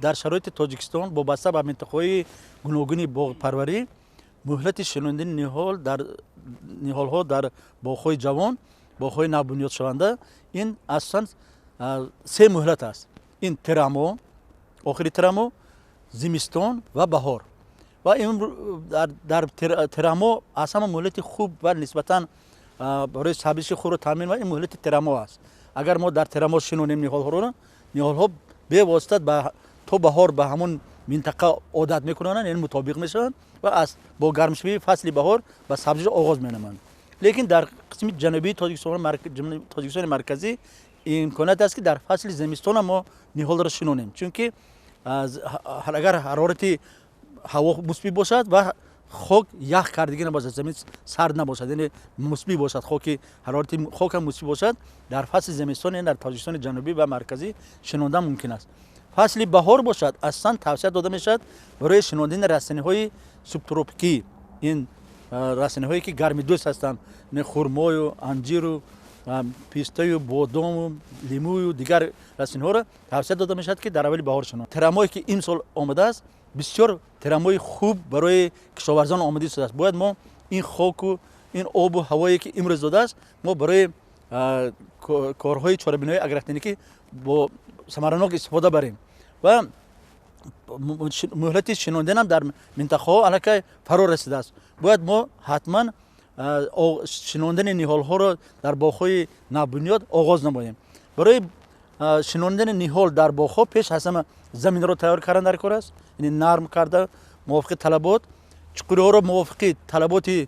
дар шароити тоҷикистон вобаста ба минтақаҳои гуногуни боғпарварӣ муҳлати шинондани ниҳолҳо дар боғҳои ҷавон, боғҳои навбунёдшаванда ин асосан се муҳлат аст. ин терамо, охири терамо, зимистон ва баҳор. ва дар терамо аз ҳама муҳлати хуб ва нисбатан барои сабзиши худро таъмин ва ин муҳлати терамо аст. агар мо дар терамо шинонем ниҳолҳо бевосита то баҳор ба ҳамон минтақа одат мекунанд, яъне мутобиқ мешаванд ва бо гармшавии фасли баҳор ба сабзиш оғоз менаманд. лекин дар қисми ҷанубии тоҷикистони марказӣ имконият аст ки дар фасли зимистон мо ниҳолро шинонем, чунки агар ҳарорати ҳаво мусбӣ бошад ва хок ях кардагӣ набошад, замин сард набошад, яъне мусбӣ бошад, ҳарорати хокам мусбӣ бошад, дар фасли зимистон дар тоҷикистони ҷанубӣ ва марказӣ шинондан мумкин аст. фасли баҳор бошад, асlan тавсия дода мешавад барои шинондани растаниҳои субтропикӣ. ин растаниҳое ки гармидӯст ҳастанд, хурмою, анҷиру, пистаю, бодому, лимӯю дигар растаниҳоро тавсия дода мешавад ки дар аввали баҳор шинонанд. терамое ки имсол омадааст бисёр терамои хуб барои кишоварзон омода шудааст. бояд мо ин хоку ин обу ҳавое ки имрӯз додааст мо барои корҳои чорабиноии агротехникӣ бо самаранок истифода барем ва муҳлати шинонданам дар минтақаҳо аллакай фаро расидааст. бояд мо ҳатман шинондани ниҳолҳоро дар боғҳои навбунёд оғоз намоем. барои шинондани ниҳол дар боғҳо пеш аз ҳама заминро тайёр кардан дар кор аст, яъне нарм карда мувофиқи талабот, чуқуриҳоро мувофиқи талаботи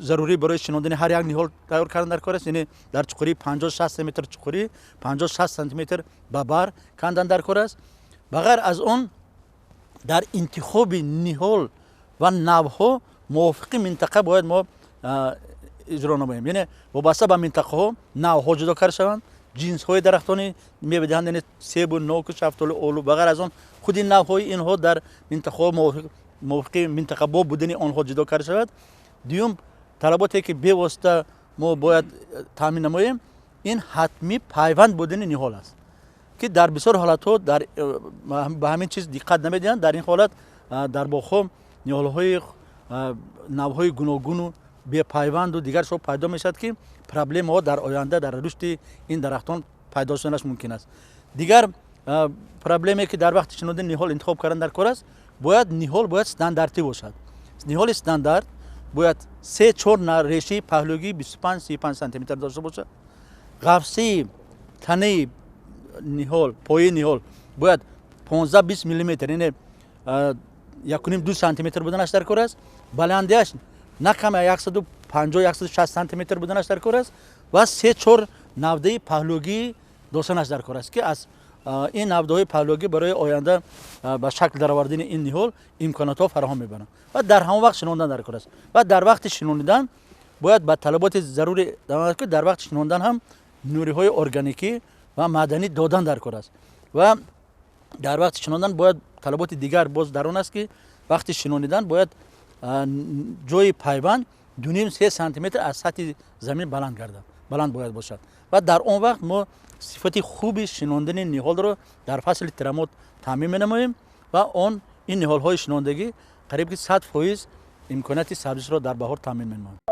зарурӣ барои шинондани ҳар як ниҳол тайёр кардан дар кор аст, яъне дар чуқурӣ 50-60 см чуқурӣ, 50-60 см ба бар кандан дар кор аст. ба ғайр аз он дар интихоби ниҳол ва навъҳо мувофиқи минтақа бояд мо иҷро намоем, яъне вобаста ба минтақаҳо навъҳо ҷудо карда шаванд, ҷинсҳои дарахтони мевадиҳанд, яъне себу, ноку, шафтолу, олу. ба ғайр аз он худи навъҳои инҳо дар минтақаҳо мувофиқи минтақабо будани онҳо ҷудо карда шавад. дуюм талаботе ки бевосита мо бояд таъмин намоем, ин ҳатмӣ пайванд будани ниҳол аст ки дар бисёр ҳолатҳо ба ҳамин чиз диққат намедиҳанд. дар ин ҳолат дар боғҳо ниҳолҳои навъҳои гуногуну бепайванду дигаршо пайдо мешавад ки проблемаҳо дар оянда дар рушди ин дарахтон пайдо шуданаш мумкин аст. дигар проблеме ки дар вақти шинодани ниҳол интихоб кардан дар кор аст, ниҳол бояд стандартӣ бошад. ниҳоли стандарт бояд 3-4 решаи паҳлӯгии 25-35 сантиметр дошта бошад. ғафсаи танаи ниҳол, пояи ниҳол бояд 15-20 миллиметр, яъне 1.5-2 сантиметр буданаш дар кор аст. баландиаш на каме 150-160 сантиметр буданаш дар кор аст ва 3-4 навдаи паҳлӯгии доштанаш дар кор аст ки аз ин навдаҳои паҳлӯгӣ барои оянда ба шакл даровардани ин ниҳол имконотҳо фароҳам мебаранд ва дар ҳамон вақт шинондан дар кор аст. ва дар вақти шинонидан бояд ба талаботи зарури дар вақти шинондан ҳам нуриҳои органикӣ ва маъданӣ додан дар кор аст. ва дар вақти шинондан бояд талаботи дигар боз дар он аст ки вақти шинонидан бояд ҷои пайванд 2-3 сантиметр аз сатҳи замин баланд гардад, баланд бояд бошад. ва дар он вақт мо сифати хуби шинондани ниҳолро дар фасли терамот таъмин менамоем ва он ин ниҳолҳои шинондагӣ қариб ки 100% имконияти сабзишро дар баҳор таъмин менамоем.